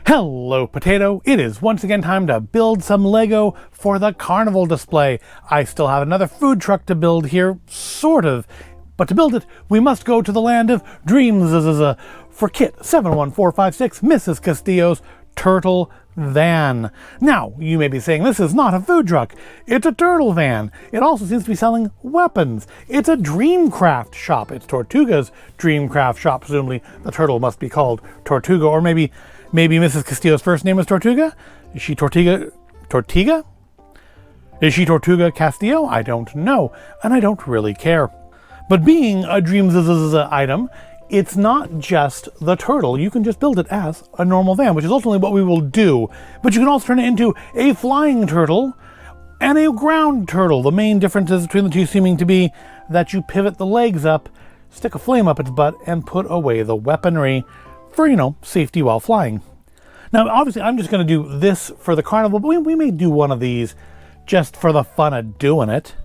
Hello, Potato. It is once again time to build some Lego for the carnival display. I still have another food truck to build here, sort of. But to build it, we must go to the land of Dreamzzz for kit 71456, Mrs. Castillo's turtle van. Now, you may be saying this is not a food truck. It's a turtle van. It also seems to be selling weapons. It's a Dreamcraft shop. It's Tortuga's Dreamcraft shop. Presumably, the turtle must be called Tortuga, or maybe Mrs. Castillo's first name is Tortuga? Is she Tortiga? Is she Tortuga Castillo? I don't know, and I don't really care. But being a Dreamzzz item, it's not just the turtle. You can just build it as a normal van, which is ultimately what we will do. But you can also turn it into a flying turtle and a ground turtle. The main differences between the two seeming to be that you pivot the legs up, stick a flame up its butt, and put away the weaponry for, safety while flying. Now, obviously, I'm just going to do this for the carnival, but we may do one of these just for the fun of doing it.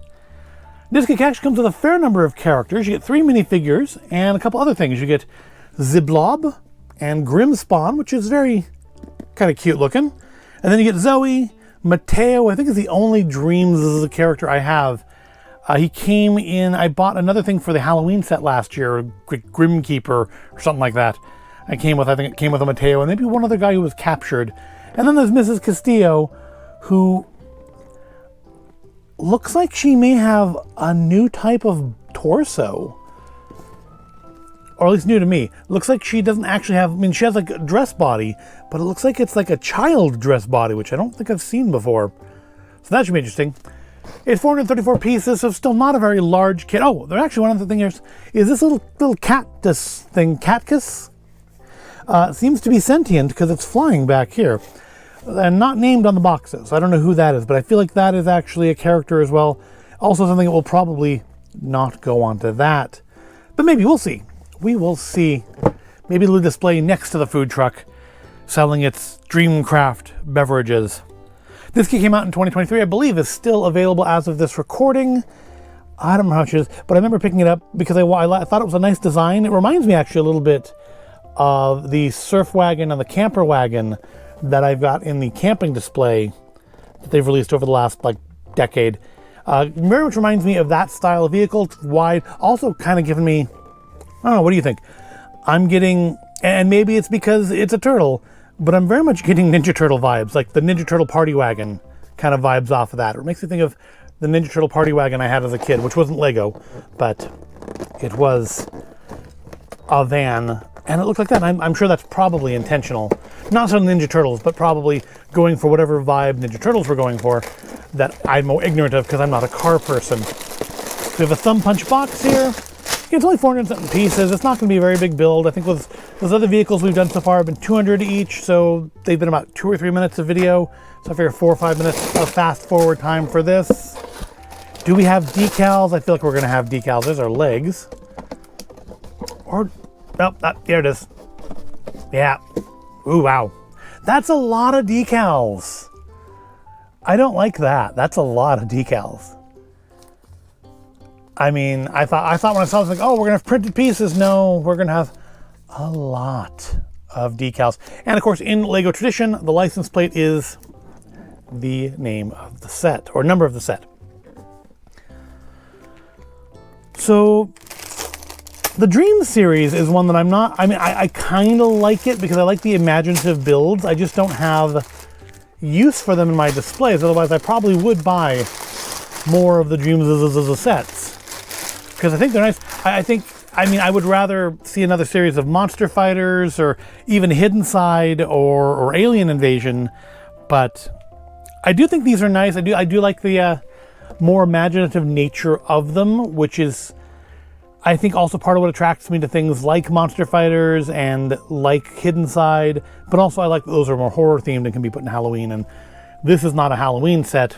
This kit actually comes with a fair number of characters. You get 3 minifigures and a couple other things. You get Ziblob and Grimspawn, which is very kind of cute looking. And then you get Zoe, Mateo, I think is the only Dreamzzz character I have. He came in, I bought another thing for the Halloween set last year, Grimkeeper or something like that. I think it came with a Mateo and maybe one other guy who was captured. And then there's Mrs. Castillo, who looks like she may have a new type of torso. Or at least new to me. Looks like she doesn't actually have, she has like a dress body, but it looks like it's like a child dress body, which I don't think I've seen before. So that should be interesting. It's 434 pieces, so still not a very large kit. Oh, there actually one other thing here is this little cactus thing, Catcus. Seems to be sentient because it's flying back here. And not named on the boxes. I don't know who that is, but I feel like that is actually a character as well. Also something that will probably not go onto that. But maybe we'll see. We will see. Maybe it'll display next to the food truck selling its Dreamcraft beverages. This kit came out in 2023. I believe is still available as of this recording. I don't know how much it is, but I remember picking it up because I thought it was a nice design. It reminds me actually a little bit of the surf wagon and the camper wagon that I've got in the camping display that they've released over the last decade. Very much reminds me of that style of vehicle. It's wide, also kind of giving me, I don't know, what do you think? I'm getting, and maybe it's because it's a turtle, but I'm very much getting Ninja Turtle vibes, like the Ninja Turtle party wagon kind of vibes off of that. It makes me think of the Ninja Turtle party wagon I had as a kid, which wasn't Lego, but it was a van. And it looked like that. I'm sure that's probably intentional. Not so Ninja Turtles, but probably going for whatever vibe Ninja Turtles were going for that I'm more ignorant of because I'm not a car person. So we have a thumb punch box here. It's only 400 something pieces. It's not going to be a very big build. I think with those other vehicles we've done so far have been 200 each, so they've been about 2 or 3 minutes of video. So I figure 4 or 5 minutes of fast forward time for this. Do we have decals? I feel like we're going to have decals. There's our legs. Or nope, there it is. Yeah. Ooh, wow. That's a lot of decals. I don't like that. That's a lot of decals. I mean, I thought when I saw this, oh, we're going to have printed pieces. No, we're going to have a lot of decals. And of course, in Lego tradition, the license plate is the name of the set, or number of the set. So the Dreamzzz series is one that I kind of like it because I like the imaginative builds. I just don't have use for them in my displays. Otherwise, I probably would buy more of the Dreamzzz sets because I think they're nice. I would rather see another series of Monster Fighters or even Hidden Side or Alien Invasion, but I do think these are nice. I do like the more imaginative nature of them, which is, I think, also part of what attracts me to things like Monster Fighters and like Hidden Side, but also I like that those are more horror themed and can be put in Halloween, and this is not a Halloween set.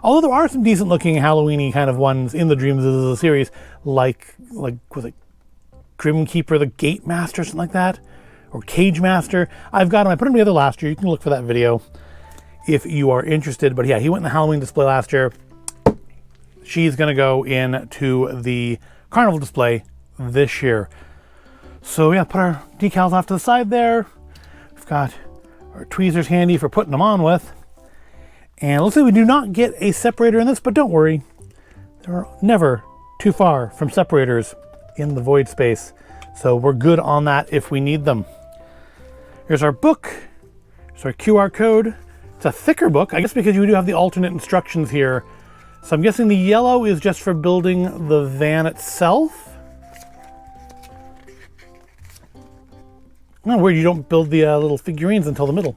Although there are some decent looking Halloween-y kind of ones in the Dreamzzz series, like was it Grimkeeper, the Gate Master, something like that, or Cage Master. I've got him, I put him together last year. You can look for that video if you are interested, but yeah, he went in the Halloween display last year. She's gonna go into the carnival display this year. So yeah, put our decals off to the side there. We've got Our tweezers handy for putting them on with. And it looks like we do not get a separator in this, but don't worry. There are never too far from separators in the void space. So we're good on that if we need them. Here's our book. Here's our QR code. It's a thicker book, I guess because you do have the alternate instructions here. So I'm guessing the yellow is just for building the van itself. Oh, weird, you don't build the little figurines until the middle.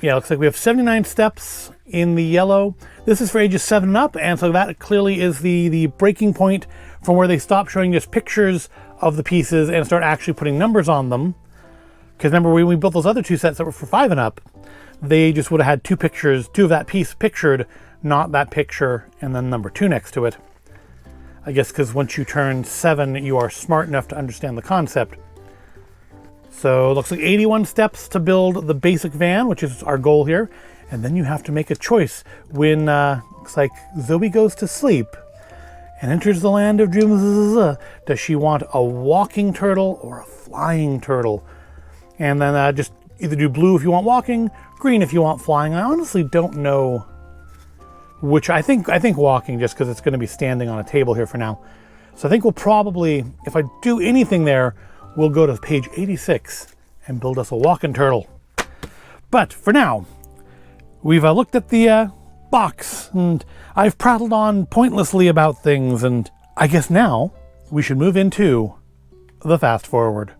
Yeah, looks like we have 79 steps in the yellow. This is for ages 7 and up, and so that clearly is the breaking point from where they stop showing just pictures of the pieces and start actually putting numbers on them. Because remember, when we built those other 2 sets that were for 5 and up, they just would have had 2 pictures, 2 of that piece pictured, not that picture and then number 2 next to it. I guess because once you turn 7, you are smart enough to understand the concept. So it looks like 81 steps to build the basic van, which is our goal here. And then you have to make a choice when looks like Zoe goes to sleep and enters the land of Dreamzzz. Does she want a walking turtle or a flying turtle? And then just either do blue if you want walking, green if you want flying. I honestly don't know which. I think walking, just because it's going to be standing on a table here for now. So I think we'll probably, if I do anything there, we'll go to page 86 and build us a walking turtle. But for now, we've looked at the box, and I've prattled on pointlessly about things, and I guess now we should move into the fast forward.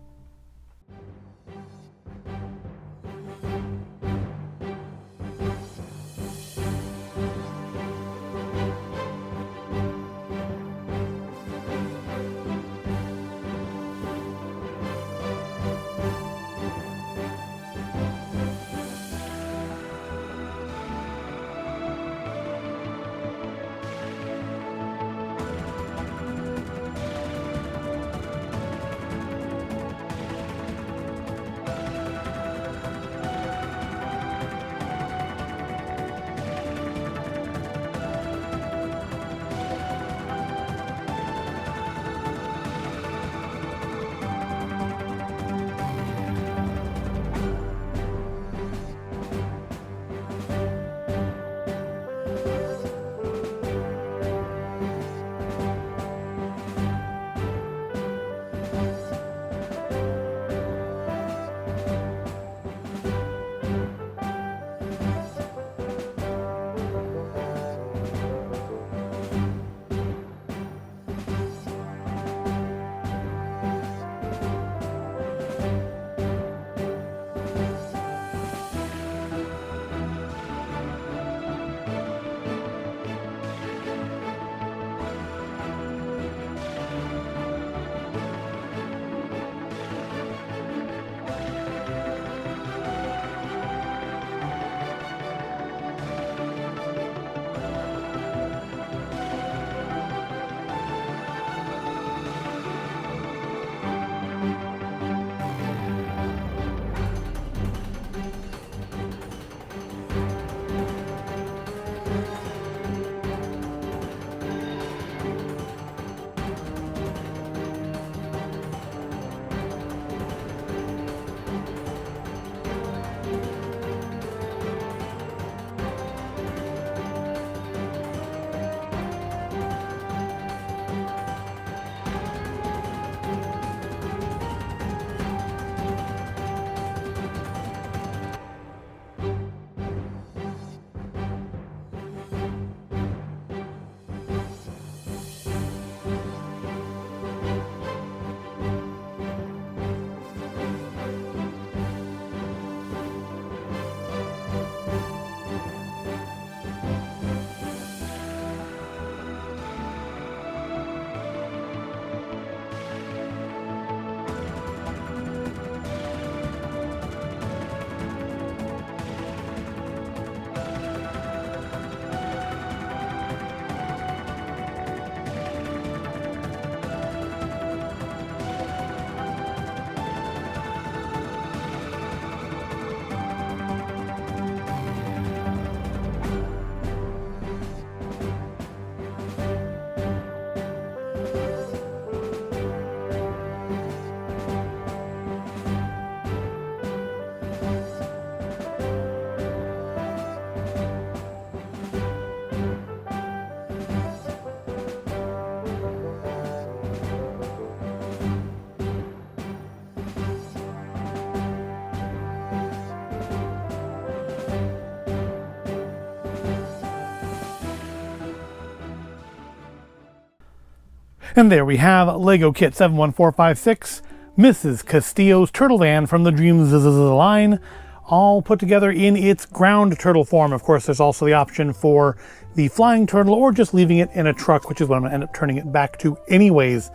And there we have Lego Kit 71456, Mrs. Castillo's turtle van from the Dreamzzz line, all put together in its ground turtle form. Of course, there's also the option for the flying turtle or just leaving it in a truck, which is what I'm going to end up turning it back to anyways.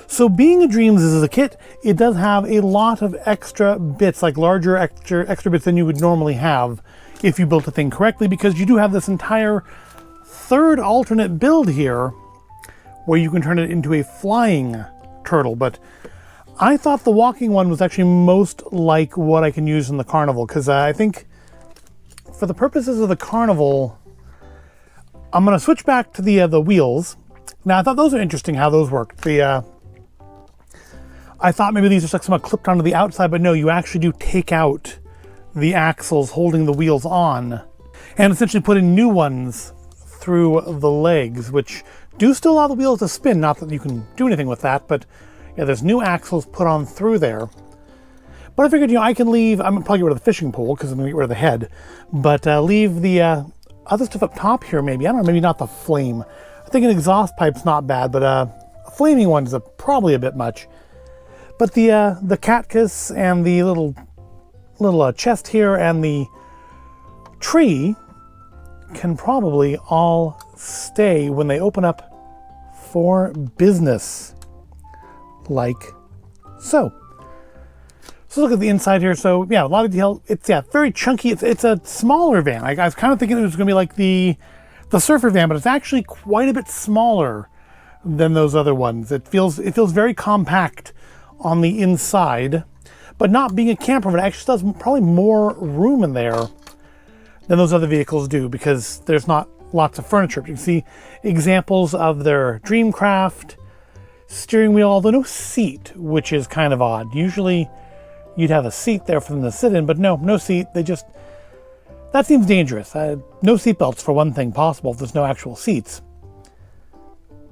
So being a Dreamzzz kit, it does have a lot of extra bits, like larger extra bits than you would normally have if you built the thing correctly, because you do have this entire third alternate build here where you can turn it into a flying turtle. But I thought the walking one was actually most like what I can use in the carnival, because I think for the purposes of the carnival, I'm going to switch back to the wheels. Now, I thought those are interesting how those worked. I thought maybe these are like somewhat clipped onto the outside, but no, you actually do take out the axles holding the wheels on and essentially put in new ones through the legs, which do still allow the wheels to spin. Not that you can do anything with that, but yeah, there's new axles put on through there. But I figured, you know, I can leave, I'm gonna probably get rid of the fishing pole because I'm gonna get rid of the head, but leave the other stuff up top here maybe. I don't know, maybe not the flame. I think an exhaust pipe's not bad, but a flaming one is probably a bit much. But the cactus and the little chest here and the tree can probably all stay when they open up for business, like so. So look at the inside here. So yeah, a lot of detail. It's very chunky. It's a smaller van. I was kind of thinking it was going to be like the surfer van, but it's actually quite a bit smaller than those other ones. It feels very compact on the inside, but not being a camper van, it actually does probably more room in there than those other vehicles do, because there's not lots of furniture. You can see examples of their Dreamcraft steering wheel, although no seat, which is kind of odd. Usually you'd have a seat there for them to sit in, but no seat. That seems dangerous. No seat belts for one thing possible if there's no actual seats.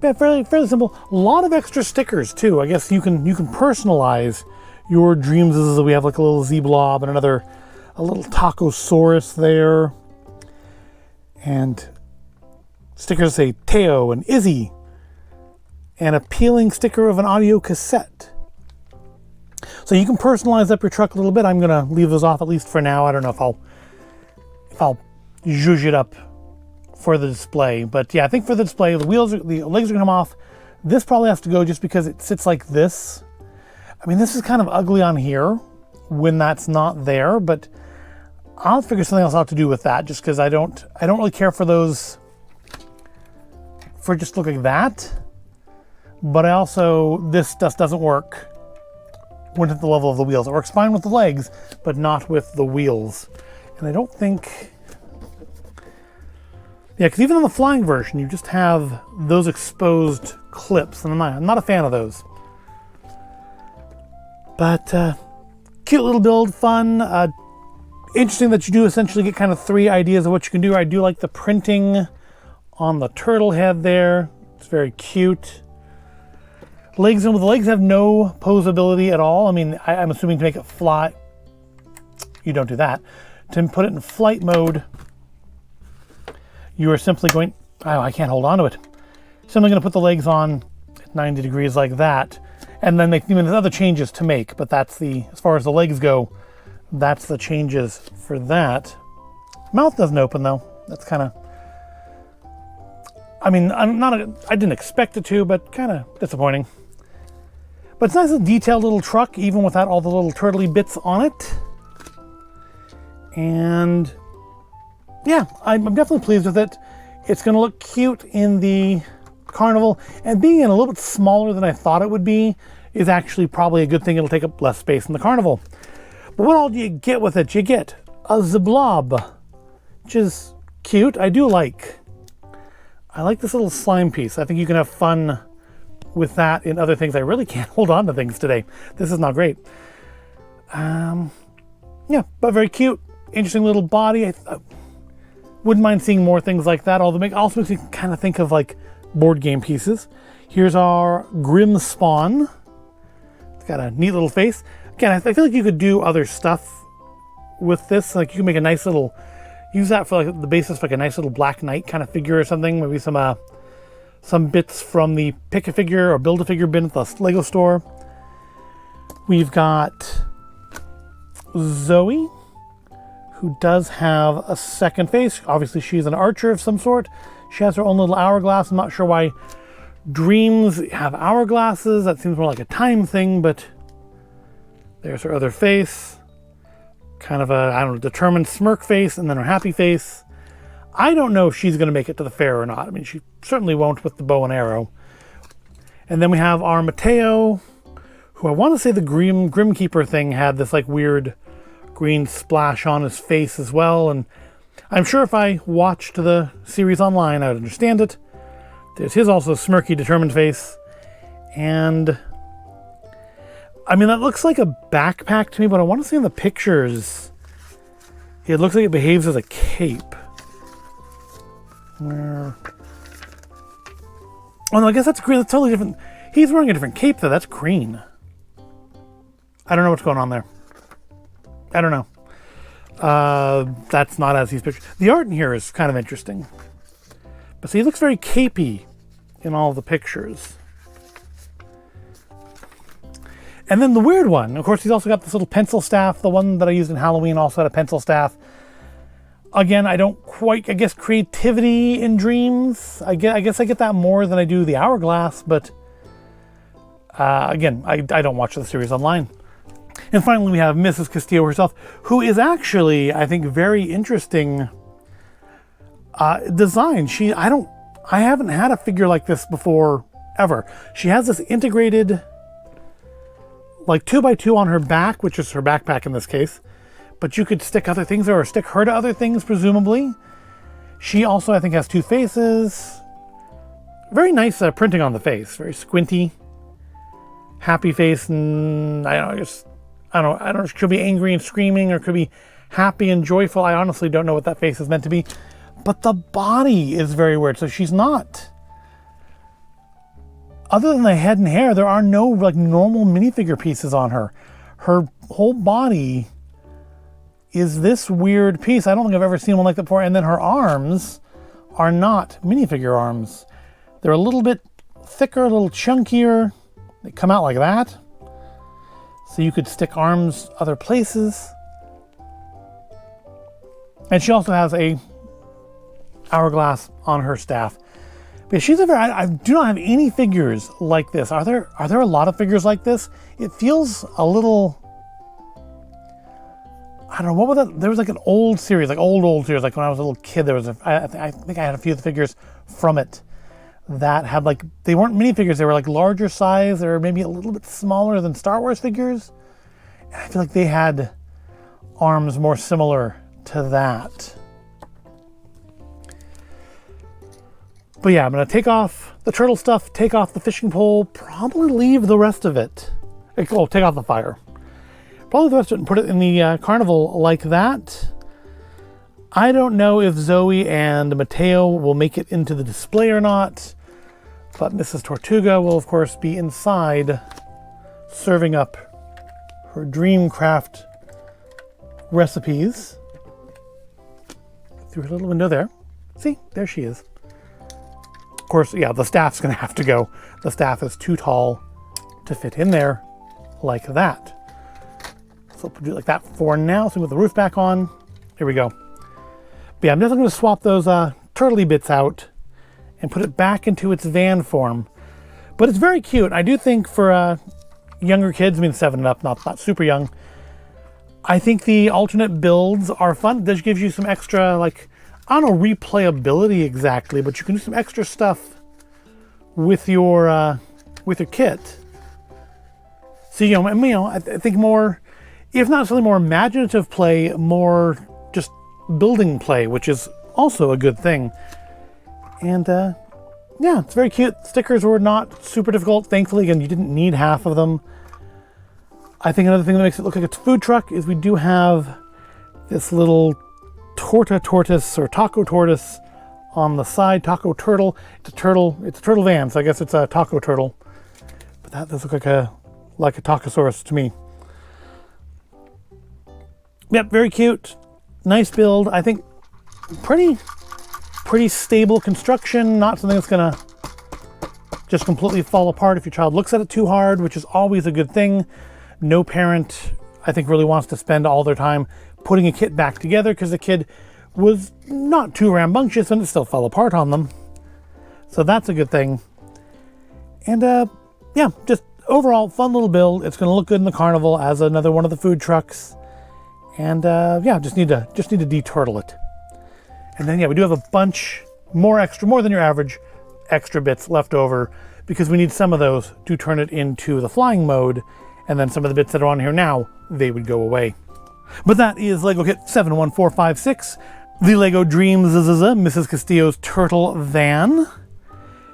Yeah, fairly simple. A lot of extra stickers too. I guess you can personalize your Dreamzzz. We have like a little Z-blob and a little Tacosaurus there. And stickers say Teo and Izzy. And a peeling sticker of an audio cassette. So you can personalize up your truck a little bit. I'm gonna leave those off at least for now. I don't know if I'll zhuzh it up for the display. But yeah, I think for the display, the legs are gonna come off. This probably has to go just because it sits like this. I mean, this is kind of ugly on here when that's not there, but I'll figure something else out to do with that, just because I don't really care for those for just looking that. But this just doesn't work when at the level of the wheels. It works fine with the legs, but not with the wheels. And I don't think, yeah, because even on the flying version, you just have those exposed clips, and I'm not a fan of those. But cute little build, fun. Interesting that you do essentially get kind of 3 ideas of what you can do. I do like the printing on the turtle head there. It's very cute. The legs have no posability at all. I mean, I'm assuming to make it fly, you don't do that. To put it in flight mode, you are simply going, oh, I can't hold on to it. Simply going to put the legs on at 90 degrees like that, and then there's other changes to make, but that's as far as the legs go, that's the changes for that. Mouth doesn't open though. That's kind of, I mean, I didn't expect it to, but kind of disappointing. But it's a nice detailed little truck, even without all the little turtley bits on it. And yeah, I'm definitely pleased with it. It's going to look cute in the carnival, and being in a little bit smaller than I thought it would be is actually probably a good thing. It'll take up less space in the carnival. But what all do you get with it? You get a Z-blob, which is cute. I like this little slime piece. I think you can have fun with that in other things. I really can't hold on to things today. This is not great. Yeah, but very cute. Interesting little body. I wouldn't mind seeing more things like that. Although it also makes me kind of think of like board game pieces. Here's our Grim Spawn. It's got a neat little face. Again, I feel like you could do other stuff with this. Like you can make a nice little, use that for like the basis for like a nice little Black Knight kind of figure or something. Maybe some some bits from the Pick-A-Figure or Build-A-Figure bin at the Lego store. We've got Zoe, who does have a second face. Obviously, she's an archer of some sort. She has her own little hourglass. I'm not sure why Dreamzzz have hourglasses. That seems more like a time thing, but there's her other face. Kind of a, I don't know, determined smirk face, and then her happy face. I don't know if she's going to make it to the fair or not. I mean, she certainly won't with the bow and arrow. And then we have our Mateo, who I want to say the Grim Keeper thing had this like weird green splash on his face as well. And I'm sure if I watched the series online, I would understand it. There's his also smirky, determined face. And I mean, that looks like a backpack to me, but I want to see in the pictures, it looks like it behaves as a cape. Oh no, I guess that's green. That's totally different. He's wearing a different cape though. That's green. I don't know what's going on there. I don't know. That's not as he's pictured. The art in here is kind of interesting. But see, he looks very capey in all the pictures. And then the weird one, of course, he's also got this little pencil staff. The one that I used in Halloween also had a pencil staff. Again, I don't quite, I guess, creativity in Dreamzzz. I guess I get that more than I do the hourglass, but again, I don't watch the series online. And finally, we have Mrs. Castillo herself, who is actually, I think, very interesting design. I haven't had a figure like this before, ever. She has this integrated, like 2x2 on her back, which is her backpack in this case. But you could stick other things there or stick her to other things, presumably. She also, I think, has two faces. Very nice printing on the face. Very squinty. Happy face. And I don't know. She could be angry and screaming or could be happy and joyful. I honestly don't know what that face is meant to be. But the body is very weird. So she's not. Other than the head and hair, there are no like normal minifigure pieces on her. Her whole body is this weird piece. I don't think I've ever seen one like that before. And then her arms are not minifigure arms. They're a little bit thicker, a little chunkier. They come out like that. So you could stick arms other places. And she also has a hourglass on her staff. But she's I do not have any figures like this. Are there a lot of figures like this? It feels a little, I don't know, what was that? There was like an old series, like old series, like when I was a little kid, there was I think I had a few of the figures from it that had like, they weren't minifigures, they were like larger size, they were maybe a little bit smaller than Star Wars figures. And I feel like they had arms more similar to that. But yeah, I'm gonna take off the turtle stuff, take off the fishing pole, probably leave the rest of it. Oh, take off the fire. Probably the rest of it and put it in the carnival like that. I don't know if Zoe and Mateo will make it into the display or not, but Mrs. Tortuga will of course be inside serving up her Dreamcraft recipes. Through her little window there. See, there she is. Of course, yeah, the staff's gonna have to go. The staff is too tall to fit in there like that. So we'll do it like that for now. So with the roof back on, here we go. But yeah, I'm definitely gonna swap those turtley bits out and put it back into its van form. But it's very cute. I do think for younger kids, I mean 7 and up, not super young, I think the alternate builds are fun. This gives you some extra, like, I don't know, replayability exactly, but you can do some extra stuff with your kit. So, you know, I think more, if not necessarily more imaginative play, more just building play, which is also a good thing. And yeah, it's very cute. Stickers were not super difficult. Thankfully, again, you didn't need half of them. I think another thing that makes it look like a food truck is we do have this little tortoise or taco tortoise on the side. Taco turtle. It's a turtle van, so I guess it's a taco turtle. But that does look like a tacosaurus to me. Yep, very cute. Nice build. I think pretty stable construction. Not something that's gonna just completely fall apart if your child looks at it too hard, which is always a good thing. No parent, I think, really wants to spend all their time putting a kit back together because the kid was not too rambunctious and it still fell apart on them. So that's a good thing. And yeah, just overall fun little build. It's going to look good in the carnival as another one of the food trucks. And yeah, just need to de-turtle it. And then yeah, we do have a bunch more than your average extra bits left over because we need some of those to turn it into the flying mode. And then some of the bits that are on here now, they would go away. But that is LEGO Kit 71456, the LEGO Dreamzzz Mrs. Castillo's turtle van.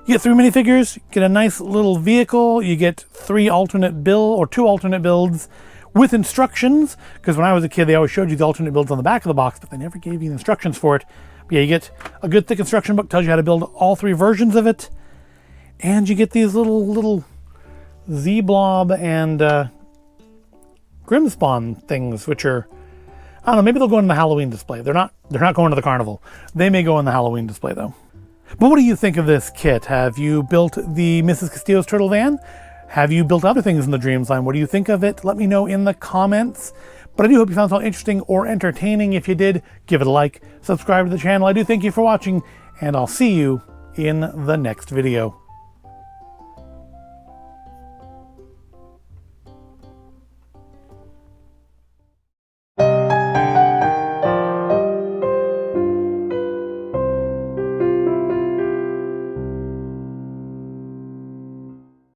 You get 3 minifigures, get a nice little vehicle, you get 2 alternate builds with instructions, because when I was a kid they always showed you the alternate builds on the back of the box, but they never gave you the instructions for it. But yeah, you get a good thick instruction book, tells you how to build all 3 versions of it, and you get these little Z-Blob and Grimspawn things, which are, I don't know, maybe they'll go in the Halloween display. They're not going to the carnival. They may go in the Halloween display though. But what do you think of this kit? Have you built the Mrs. Castillo's turtle van? Have you built other things in the Dreamzzz line? What do you think of it? Let me know in the comments. But I do hope you found it all interesting or entertaining. If you did, give it a like, subscribe to the channel. I do thank you for watching, and I'll see you in the next video.